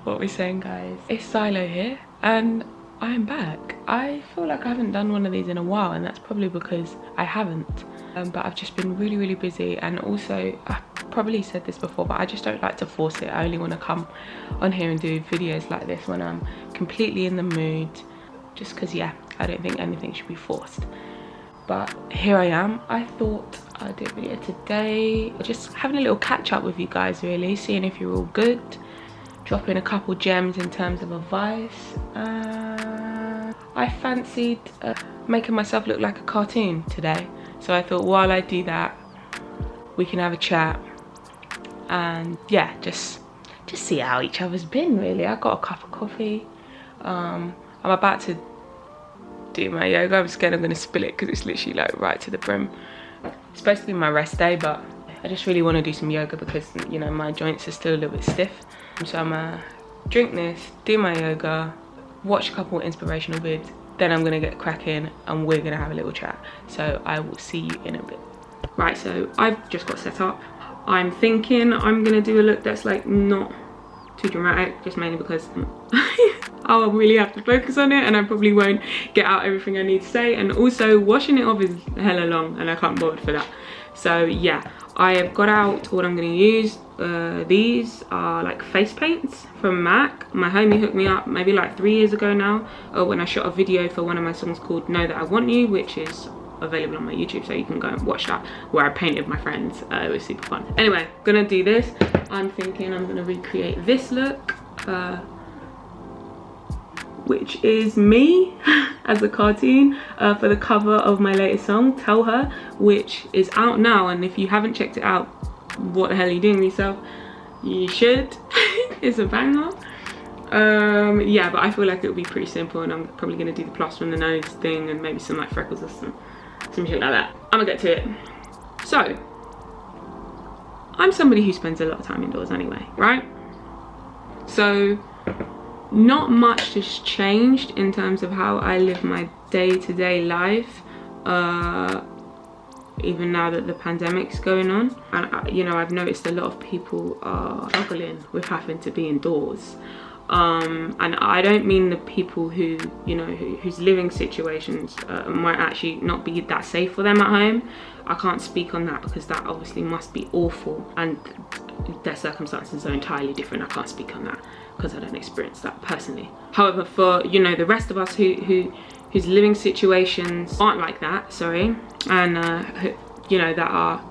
What we're saying, guys. It's Zilo here, and I am back. I feel like I haven't done one of these in a while, and that's probably because I haven't. But I've just been really busy, and also I've probably said this before, but I just don't like to force it. I only want to come on here and do videos like this when I'm completely in the mood, just because, yeah, I don't think anything should be forced. But here I am. I thought I'd do a video today, just having a little catch up with you guys, really, seeing if you're all good, dropping a couple gems in terms of advice. I fancied making myself look like a cartoon today, so I thought while I do that, we can have a chat and, yeah, just see how each other's been, really. I got a cup of coffee. I'm about to do my yoga. I'm scared I'm gonna spill it because it's literally like right to the brim. It's supposed to be my rest day, but I just really want to do some yoga because, you know, my joints are still a little bit stiff. So I'm gonna drink this, do my yoga, watch a couple inspirational vids, then I'm gonna get cracking and we're gonna have a little chat. So I will see you in a bit. Right, so I've just got set up. I'm thinking I'm gonna do a look that's like not too dramatic, just mainly because I'll really have to focus on it and I probably won't get out everything I need to say, and also washing it off is hella long and I can't bother for that. So yeah, I have got out what I'm going to use. These are like face paints from MAC. My homie hooked me up maybe like 3 years ago now, when I shot a video for one of my songs called Know That I Want You, which is available on my YouTube, so you can go and watch that, where I painted my friends. It was super fun. Anyway, gonna do this. I'm thinking I'm gonna recreate this look, which is me as a cartoon, for the cover of my latest song, Tell Her, which is out now. And if you haven't checked it out, what the hell are you doing with yourself? You should. It's a banger. Yeah, but I feel like it'll be pretty simple, and I'm probably gonna do the plaster on the nose thing and maybe some like freckles or some shit like that. I'm gonna get to it. So, I'm somebody who spends a lot of time indoors anyway, right? So, not much has changed in terms of how I live my day-to-day life, even now that the pandemic's going on. And you know, I've noticed a lot of people are struggling with having to be indoors. And I don't mean the people who, you know, whose living situations might actually not be that safe for them at home. I can't speak on that because that obviously must be awful, and their circumstances are entirely different. I can't speak on that because I don't experience that personally. However, for, you know, the rest of us whose living situations aren't like that, and who, you know, that are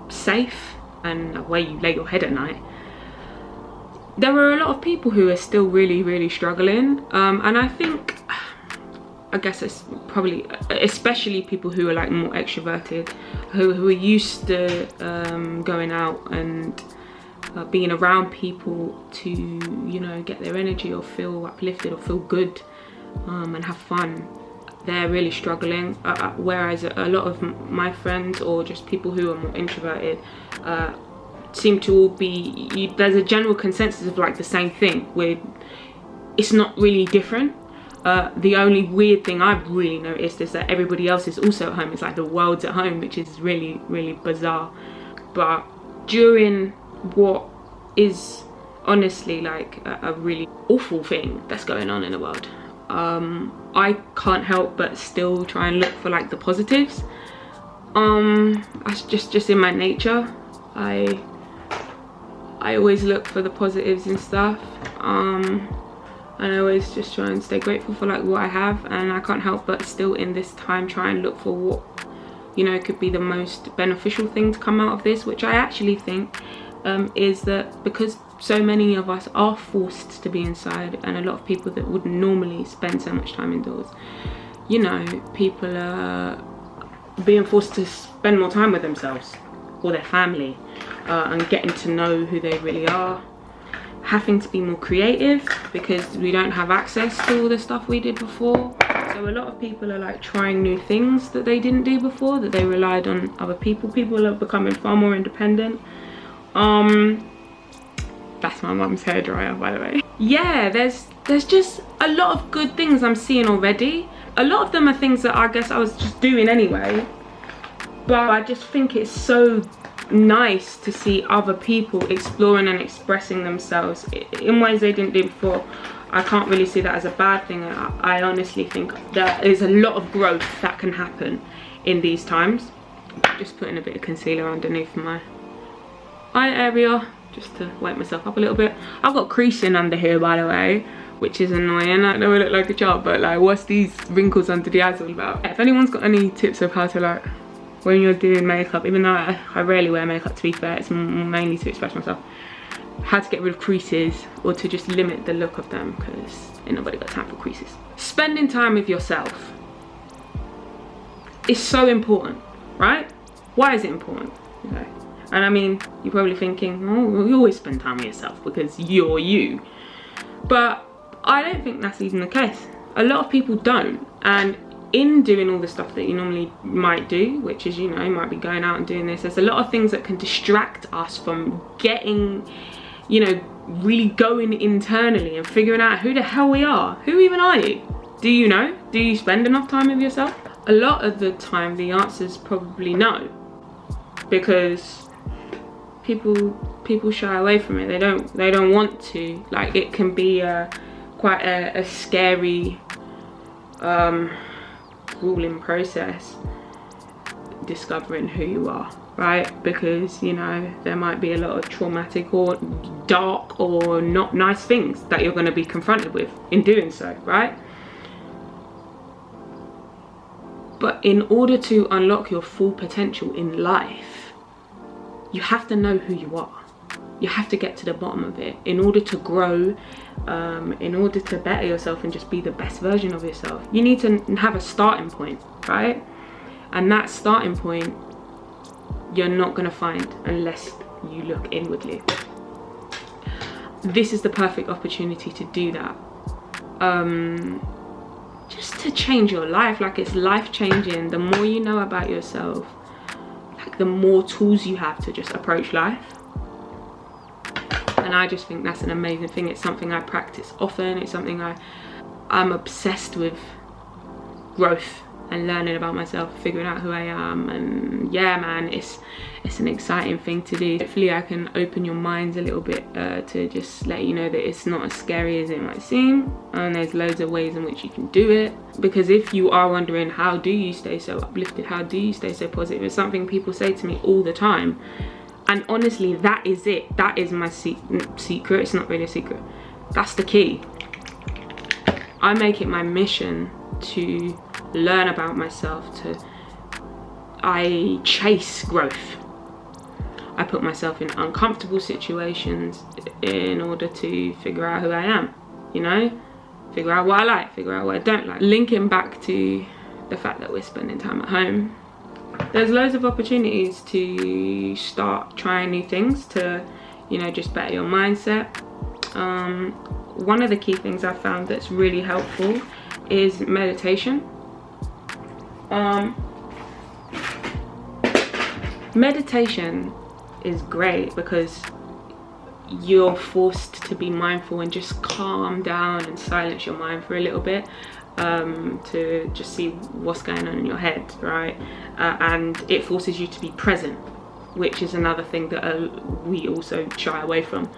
safe and where you lay your head at night, there are a lot of people who are still really struggling, and I guess it's probably especially people who are like more extroverted, who are used to going out and being around people to, you know, get their energy or feel uplifted or feel good, and have fun. They're really struggling, whereas a lot of my friends, or just people who are more introverted, seem to all be, there's a general consensus of like the same thing, where it's not really different. The only weird thing I've really noticed is that everybody else is also at home. It's like the world's at home, which is really bizarre. But during what is honestly like a really awful thing that's going on in the world, I can't help but still try and look for like the positives. That's just in my nature. I always look for the positives and stuff, and I always just try and stay grateful for like what I have, and I can't help but still in this time try and look for what, you know, could be the most beneficial thing to come out of this, which I actually think is that because so many of us are forced to be inside, and a lot of people that wouldn't normally spend so much time indoors, you know, people are being forced to spend more time with themselves or their family, and getting to know who they really are, having to be more creative because we don't have access to all the stuff we did before. So a lot of people are like trying new things that they didn't do before, that they relied on other people. People are becoming far more independent. That's my mum's hairdryer, by the way. Yeah, there's just a lot of good things I'm seeing already. A lot of them are things that I guess I was just doing anyway, but I just think it's so nice to see other people exploring and expressing themselves in ways they didn't do before. I can't really see that as a bad thing. I honestly think there is a lot of growth that can happen in these times. Just putting a bit of concealer underneath my eye area just to wake myself up a little bit. I've got creasing under here, by the way, which is annoying. I know I look like a child, but like, what's these wrinkles under the eyes all about? If anyone's got any tips of how to, like, when you're doing makeup, even though I rarely wear makeup, to be fair, it's mainly to express myself, how to get rid of creases or to just limit the look of them, because ain't nobody got time for creases. Spending time with yourself is so important, right? Why is it important? Okay. And I mean, you're probably thinking, oh, you always spend time with yourself because you're you. But I don't think that's even the case. A lot of people don't. And in doing all the stuff that you normally might do, which is, you know, you might be going out and doing this, there's a lot of things that can distract us from getting, you know, really going internally and figuring out who the hell we are. Who even are you? Do you know? Do you spend enough time with yourself? A lot of the time the answer is probably no, because people shy away from it. They don't want to. Like, it can be quite a scary grueling process discovering who you are, right? Because, you know, there might be a lot of traumatic or dark or not nice things that you're going to be confronted with in doing so, right? But in order to unlock your full potential in life, you have to know who you are. You have to get to the bottom of it in order to grow, in order to better yourself and just be the best version of yourself. You need to have a starting point, right? And that starting point you're not going to find unless you look inwardly. This is the perfect opportunity to do that. Just to change your life. Like, it's life changing. The more you know about yourself, like, the more tools you have to just approach life. And I just think that's an amazing thing. It's something I practice often. It's something I'm obsessed with, growth and learning about myself, figuring out who I am. And yeah, man, it's an exciting thing to do. Hopefully I can open your minds a little bit to just let you know that it's not as scary as it might seem, and there's loads of ways in which you can do it. Because if you are wondering, how do you stay so uplifted, how do you stay so positive, it's something people say to me all the time. And honestly, that is it. That is my secret. It's not really a secret. That's the key. I make it my mission to learn about myself. I chase growth. I put myself in uncomfortable situations in order to figure out who I am, you know? Figure out what I like, figure out what I don't like. Linking back to the fact that we're spending time at home, there's loads of opportunities to start trying new things to, you know, just better your mindset. One of the key things I found that's really helpful is meditation. Meditation is great because you're forced to be mindful and just calm down and silence your mind for a little bit, to just see what's going on in your head, right? And it forces you to be present, which is another thing that we also shy away from.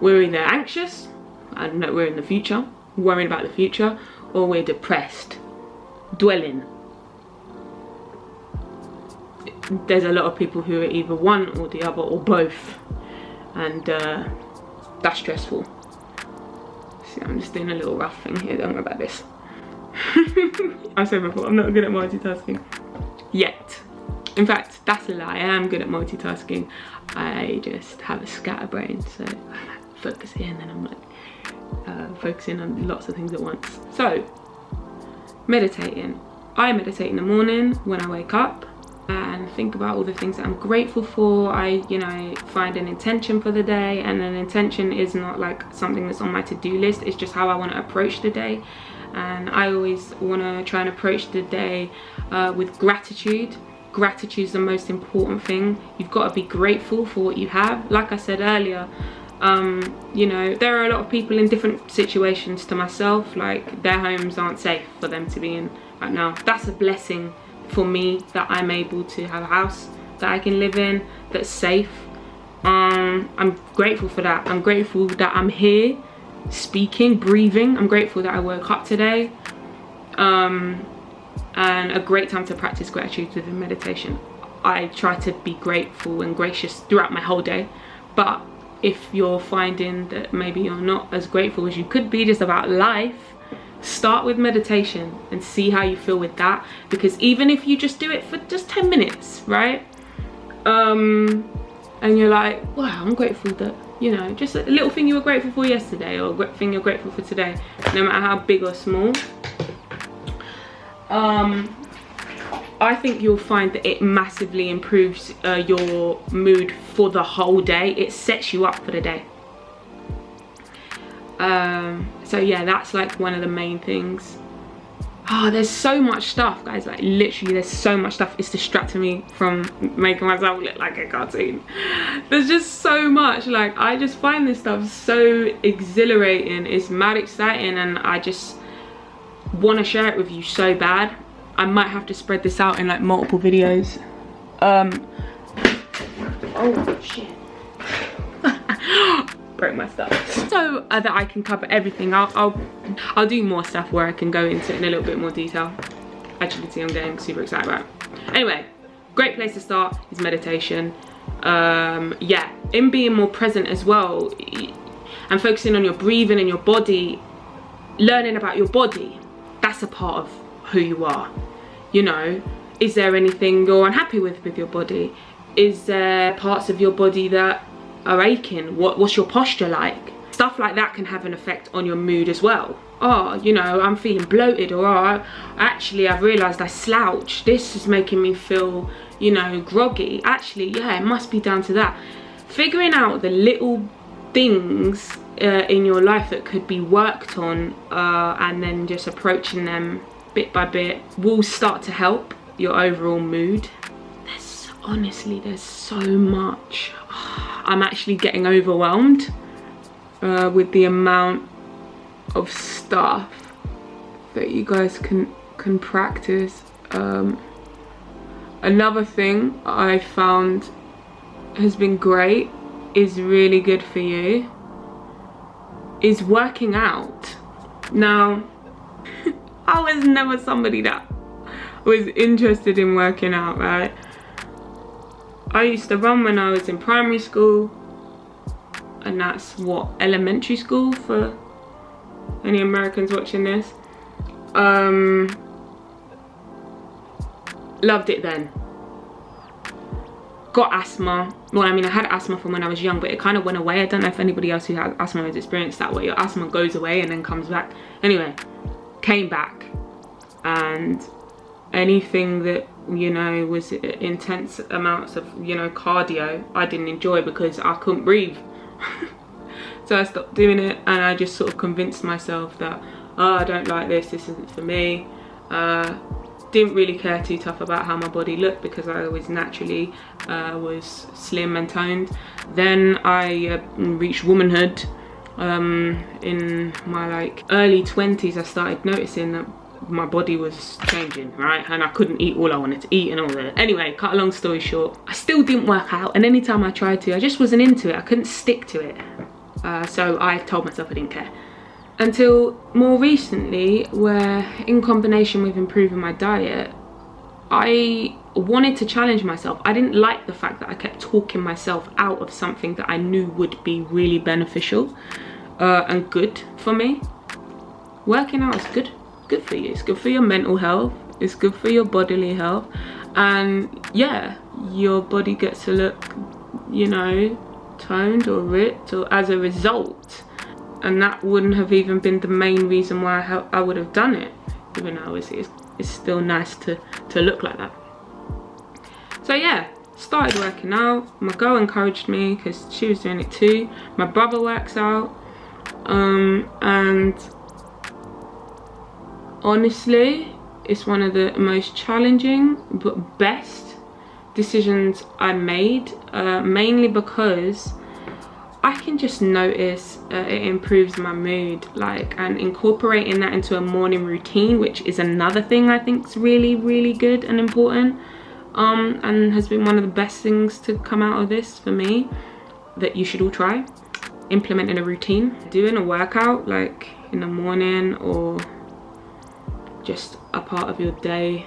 We're either anxious, I don't know, we're in the future, worrying about the future, or we're depressed, dwelling. There's a lot of people who are either one or the other or both, and that's stressful. See, I'm just doing a little rough thing here, don't worry about this. I said before, I'm not good at multitasking yet. In fact, that's a lie. I am good at multitasking. I just have a scatterbrain, so I like focus here and then I'm like focusing on lots of things at once. So, meditating. I meditate in the morning when I wake up and think about all the things that I'm grateful for. I, you know, find an intention for the day, and an intention is not like something that's on my to-do list. It's just how I want to approach the day. And I always want to try and approach the day with gratitude. Gratitude is the most important thing. You've got to be grateful for what you have. Like I said earlier, you know, there are a lot of people in different situations to myself, like their homes aren't safe for them to be in right now. That's a blessing for me that I'm able to have a house, that I can live in that's safe. I'm grateful for that. I'm grateful that I'm here speaking, breathing. I'm grateful that I woke up today. And a great time to practice gratitude within meditation. I try to be grateful and gracious throughout my whole day, but if you're finding that maybe you're not as grateful as you could be just about life, start with meditation and see how you feel with that. Because even if you just do it for just 10 minutes, right, and you're like, wow, I'm grateful that, you know, just a little thing you were grateful for yesterday, or a thing you're grateful for today, no matter how big or small, I think you'll find that it massively improves your mood for the whole day. It sets you up for the day. So yeah, that's like one of the main things. Oh, there's so much stuff, guys. Like literally, there's so much stuff. It's distracting me from making myself look like a cartoon. There's just so much. Like, I just find this stuff so exhilarating. It's mad exciting, and I just want to share it with you so bad. I might have to spread this out in like multiple videos. Oh shit. Broke my stuff. So that I can cover everything, I'll do more stuff where I can go into it in a little bit more detail. As you can see, I'm getting super excited about it. Anyway, great place to start is meditation. Yeah, in being more present as well, and focusing on your breathing and your body, learning about your body. That's a part of who you are. You know, is there anything you're unhappy with your body? Is there parts of your body that are aching? What's your posture like? Stuff like that can have an effect on your mood as well. Oh, you know, I'm feeling bloated, or oh, actually I've realized I slouch. This is making me feel, you know, groggy. Actually, yeah, it must be down to that. Figuring out the little things in your life that could be worked on, and then just approaching them bit by bit will start to help your overall mood. Honestly, there's so much. I'm actually getting overwhelmed with the amount of stuff that you guys can practice. Another thing I found has been great, is really good for you, is working out. Now, I was never somebody that was interested in working out, right? I used to run when I was in primary school, and that's what, elementary school for any Americans watching this. Loved it then. Got asthma. Well, I mean, I had asthma from when I was young, but it kind of went away. I don't know if anybody else who has asthma has experienced that, where your asthma goes away and then comes back. Anyway, came back, and anything that, you know, was intense amounts of, you know, cardio, I didn't enjoy because I couldn't breathe. So I stopped doing it, and I just sort of convinced myself that, oh, I don't like this isn't for me. Didn't really care too tough about how my body looked, because I always naturally was slim and toned. Then I reached womanhood. In my like early 20s, I started noticing that my body was changing, right? And I couldn't eat all I wanted to eat and all that. Anyway, cut a long story short, I still didn't work out, and anytime I tried to, I just wasn't into it. I couldn't stick to it. So I told myself I didn't care. Until more recently, where in combination with improving my diet, I wanted to challenge myself. I didn't like the fact that I kept talking myself out of something that I knew would be really beneficial and good for me. Working out is good for you. It's good for your mental health, it's good for your bodily health, and yeah, your body gets to look, you know, toned or ripped or as a result. And that wouldn't have even been the main reason why I would have done it, even though it's still nice to look like that. So yeah, started working out. My girl encouraged me because she was doing it too. My brother works out, and honestly, it's one of the most challenging but best decisions I made, mainly because I can just notice it improves my mood, like, and incorporating that into a morning routine, which is another thing I think is really, really good and important. and has been one of the best things to come out of this for me, that you should all try. Implementing a routine, doing a workout like in the morning or just a part of your day.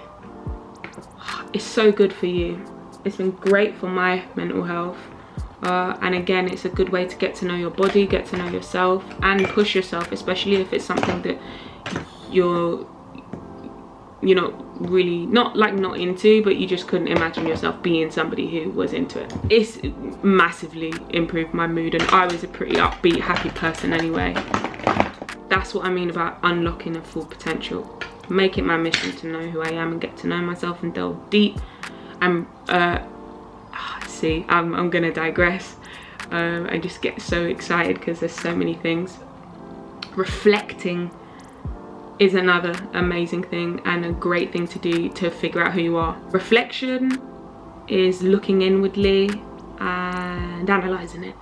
It's so good for you. It's been great for my mental health. And again, it's a good way to get to know your body, get to know yourself, and push yourself, especially if it's something that you're really not into, but you just couldn't imagine yourself being somebody who was into it. It's massively improved my mood, and I was a pretty upbeat, happy person anyway. That's what I mean about unlocking a full potential. Make it my mission to know who I am and get to know myself and delve deep. And see, I'm gonna digress. I just get so excited because there's so many things. Reflecting is another amazing thing and a great thing to do to figure out who you are. Reflection is looking inwardly and analysing it.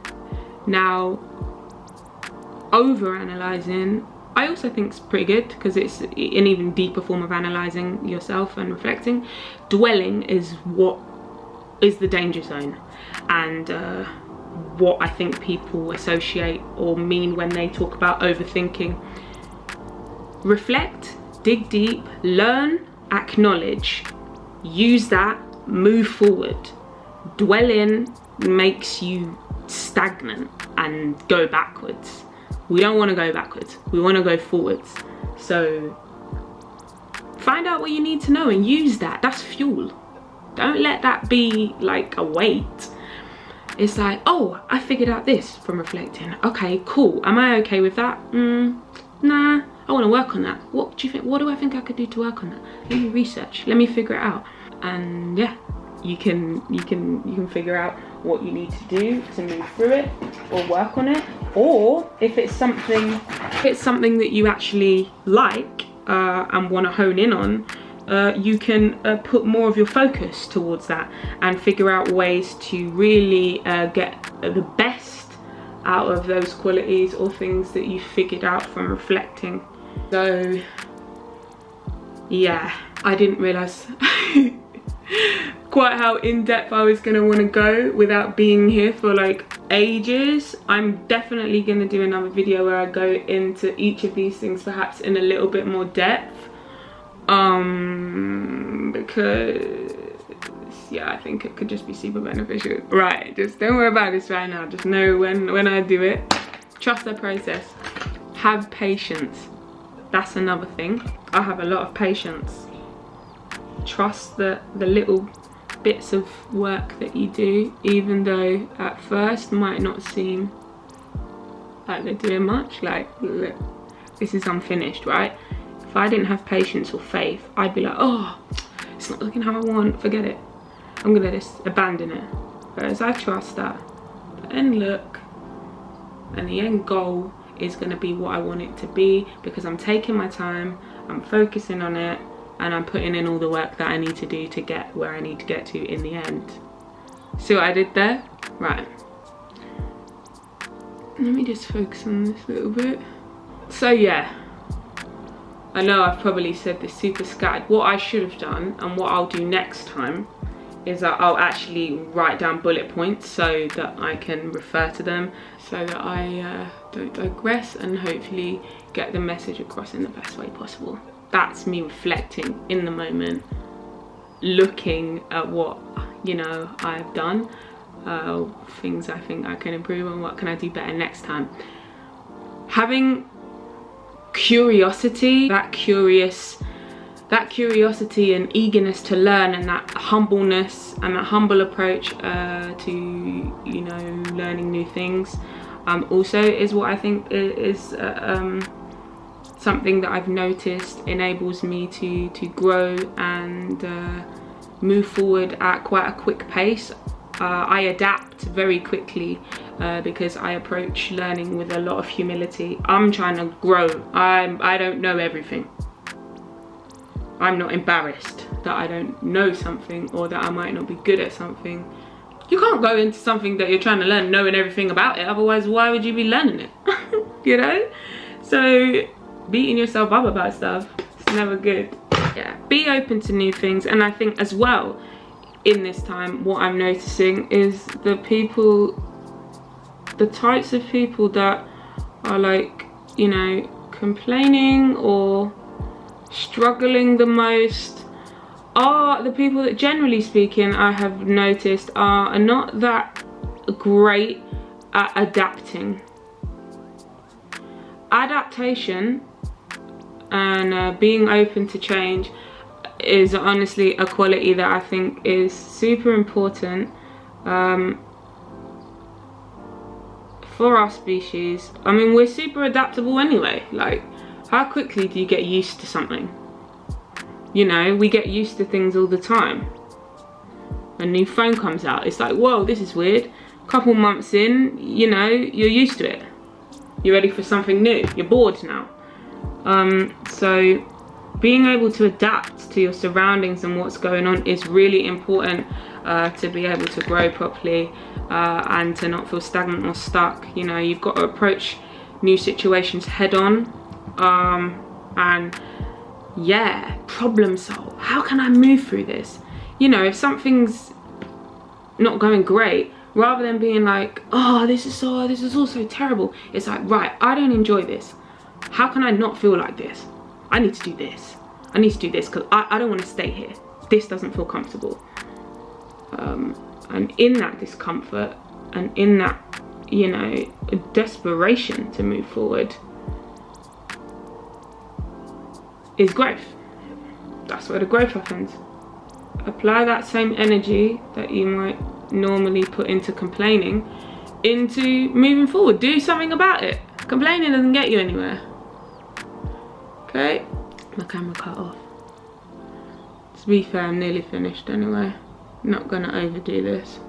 Now, over-analysing, I also think it's pretty good because it's an even deeper form of analysing yourself and reflecting. Dwelling is what is the danger zone, and what I think people associate or mean when they talk about overthinking. Reflect, dig deep, learn, acknowledge, use that, move forward. Dwelling makes you stagnant and go backwards. We don't want to go backwards, we want to go forwards. So find out what you need to know and use that. That's fuel. Don't let that be like a weight. It's like, oh, I figured out this from reflecting. Okay, cool. Am I okay with that? Nah, I want to work on that. What do you think? What do I think I could do to work on that? Let me research. Let me figure it out. And yeah, you can figure out what you need to do to move through it or work on it. Or if it's something that you actually like and want to hone in on, you can put more of your focus towards that and figure out ways to really get the best out of those qualities or things that you figured out from reflecting. So yeah, I didn't realise quite how in-depth I was gonna want to go without being here for like ages. I'm definitely gonna do another video where I go into each of these things perhaps in a little bit more depth, because yeah, I think it could just be super beneficial. Right, just don't worry about this right now. Just know when I do it, trust the process. Have patience. That's another thing. I have a lot of patience. Trust the little bits of work that you do, even though at first might not seem like they're doing much. Like, look, this is unfinished, right? If I didn't have patience or faith, I'd be like, oh, it's not looking how I want, forget it. I'm gonna just abandon it. Whereas I trust that the end look and the end goal is gonna be what I want it to be, because I'm taking my time, I'm focusing on it, and I'm putting in all the work that I need to do to get where I need to get to in the end. See what I did there? Right. Let me just focus on this a little bit. So yeah, I know I've probably said this super scattered. What I should have done and what I'll do next time is that I'll actually write down bullet points so that I can refer to them, so that I don't digress, and hopefully get the message across in the best way possible. That's me reflecting in the moment, looking at what, you know, I've done, things I think I can improve on, what can I do better next time. Having curiosity, that curiosity and eagerness to learn, and that humbleness and that humble approach to, you know, learning new things, also is what I think is something that I've noticed enables me to grow and move forward at quite a quick pace. I adapt very quickly because I approach learning with a lot of humility. I'm trying to grow. I don't know everything. I'm not embarrassed that I don't know something or that I might not be good at something. You can't go into something that you're trying to learn knowing everything about it, otherwise why would you be learning it? You know? So beating yourself up about stuff, it's never good. Yeah, be open to new things. And I think as well, in this time, what I'm noticing is the types of people that are like, you know, complaining or struggling the most are the people that, generally speaking, I have noticed are not that great at adapting. Adaptation and being open to change is honestly a quality that I think is super important for our species. I mean, we're super adaptable anyway. Like, how quickly do you get used to something? You know, we get used to things all the time. A new phone comes out, it's like, whoa, this is weird. Couple months in, you know, you're used to it. You're ready for something new. You're bored now. So being able to adapt to your surroundings and what's going on is really important to be able to grow properly and to not feel stagnant or stuck. You know, you've got to approach new situations head on and yeah, problem solve. How can I move through this? You know, if something's not going great, rather than being like, oh, this is all so terrible, it's like, right, I don't enjoy this. How can I not feel like this? I need to do this. I need to do this because I don't want to stay here. This doesn't feel comfortable. And in that discomfort and in that, you know, desperation to move forward is growth. That's where the growth happens. Apply that same energy that you might normally put into complaining into moving forward. Do something about it. Complaining doesn't get you anywhere. Okay, my camera cut off. To be fair, I'm nearly finished anyway. Not gonna overdo this.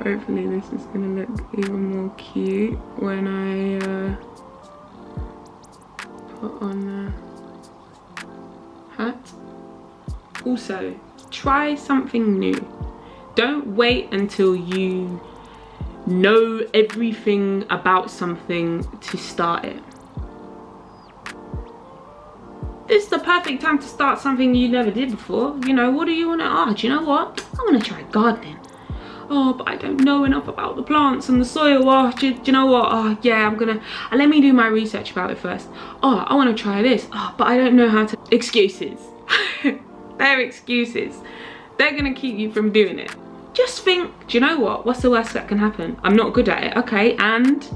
Hopefully this is gonna look even more cute when I put on the hat. Also, try something new. Don't wait until you know everything about something to start it. This is the perfect time to start something you never did before. You know, what do you want to, do you know what? I want to try gardening. Oh, but I don't know enough about the plants and the soil. Oh, do you know what? Oh, yeah, let me do my research about it first. Oh, I want to try this. Oh, but I don't know how to. Excuses. They're excuses. They're going to keep you from doing it. Just think, do you know what? What's the worst that can happen? I'm not good at it. Okay, and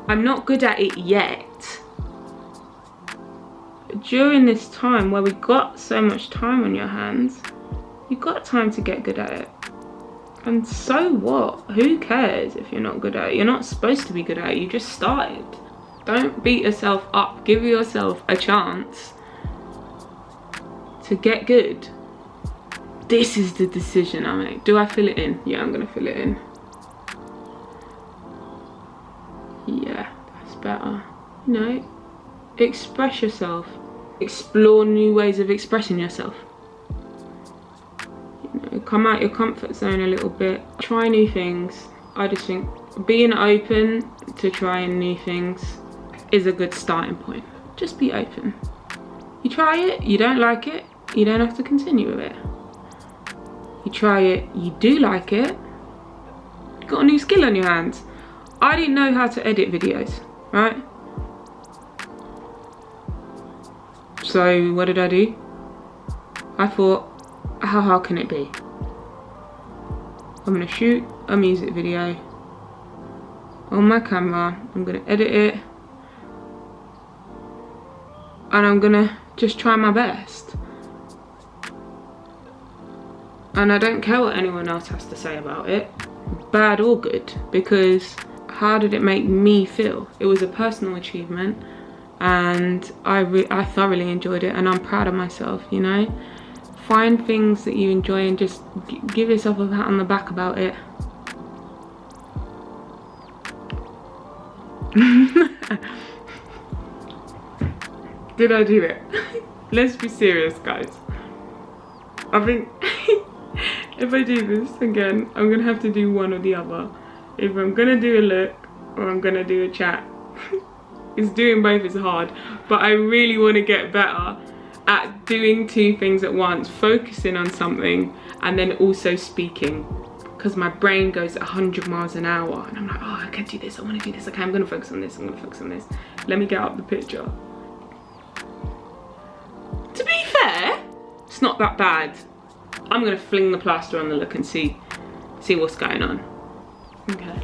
I'm not good at it yet. During this time where we got so much time on your hands, you got time to get good at it. And so what? Who cares if you're not good at it? You're not supposed to be good at it. You just started. Don't beat yourself up. Give yourself a chance to get good. This is the decision I make. Do I fill it in? Yeah, I'm gonna fill it in. Yeah, that's better. You know, express yourself. Explore new ways of expressing yourself. You know, come out your comfort zone a little bit. Try new things. I just think being open to trying new things is a good starting point. Just be open. You try it, you don't like it, you don't have to continue with it. You try it, you do like it, you got a new skill on your hands. I didn't know how to edit videos, right? So what did I do? I thought, how hard can it be? I'm gonna shoot a music video on my camera, I'm gonna edit it, and I'm gonna just try my best. And I don't care what anyone else has to say about it, bad or good, because how did it make me feel? It was a personal achievement, and I thoroughly enjoyed it, and I'm proud of myself, you know? Find things that you enjoy and just give yourself a pat on the back about it. Did I do it? Let's be serious, guys. I think if I do this again, I'm gonna have to do one or the other. Either I'm gonna do a look or I'm gonna do a chat. It's doing both is hard, but I really want to get better at doing two things at once, focusing on something and then also speaking, because my brain goes 100 miles an hour and I'm like, oh, I can do this, I want to do this, okay, I'm going to focus on this, I'm going to focus on this. Let me get up the picture. To be fair, it's not that bad. I'm going to fling the plaster on the look and see what's going on. Okay.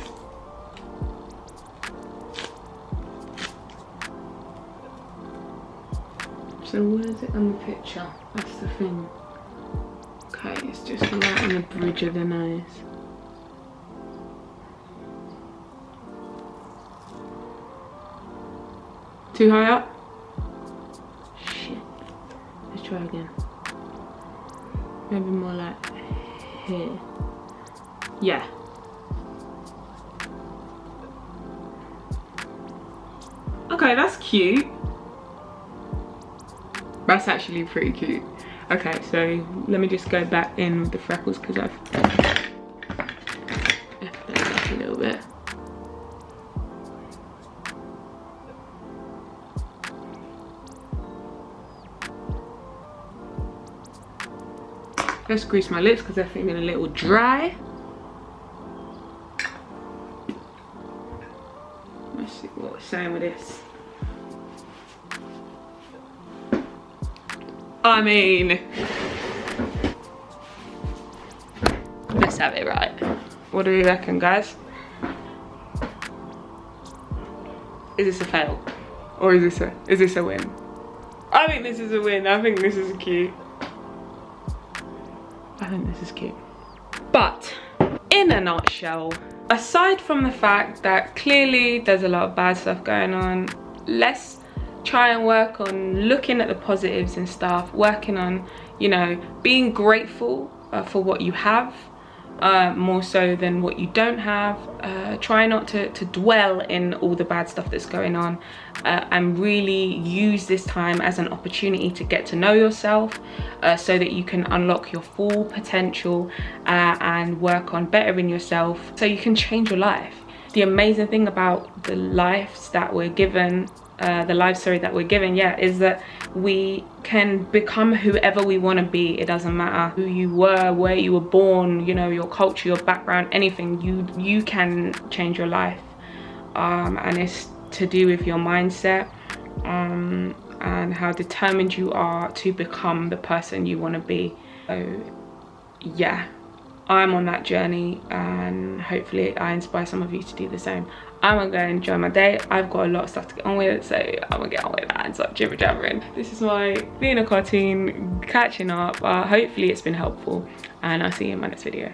So where is it on the picture? That's the thing. Okay, it's just right on the bridge of the nose. Too high up? Shit. Let's try again. Maybe more like here. Yeah. Okay, that's cute. That's actually pretty cute. Okay, so let me just go back in with the freckles because I've effed that up a little bit. Let's grease my lips because they're feeling a little dry. Let's see what we're saying with this. I mean, let's have it right. What do you reckon, guys? Is this a fail? Or is this a win? I think this is a win. I think this is cute. I think this is cute. But in a nutshell, aside from the fact that clearly there's a lot of bad stuff going on, let's try and work on looking at the positives and stuff, working on, you know, being grateful for what you have, more so than what you don't have. Try not to dwell in all the bad stuff that's going on, and really use this time as an opportunity to get to know yourself, so that you can unlock your full potential and work on bettering yourself so you can change your life. The amazing thing about the lives that we're given, that we're given, is that we can become whoever we want to be. It doesn't matter who you were, where you were born, you know, your culture, your background, anything. You can change your life, and it's to do with your mindset, and how determined you are to become the person you want to be. So yeah, I'm on that journey, and hopefully I inspire some of you to do the same. I'm gonna go enjoy my day. I've got a lot of stuff to get on with, so I'm gonna get on with that and start jibber jabbering. This is my being a cartoon, catching up. Hopefully it's been helpful, and I'll see you in my next video.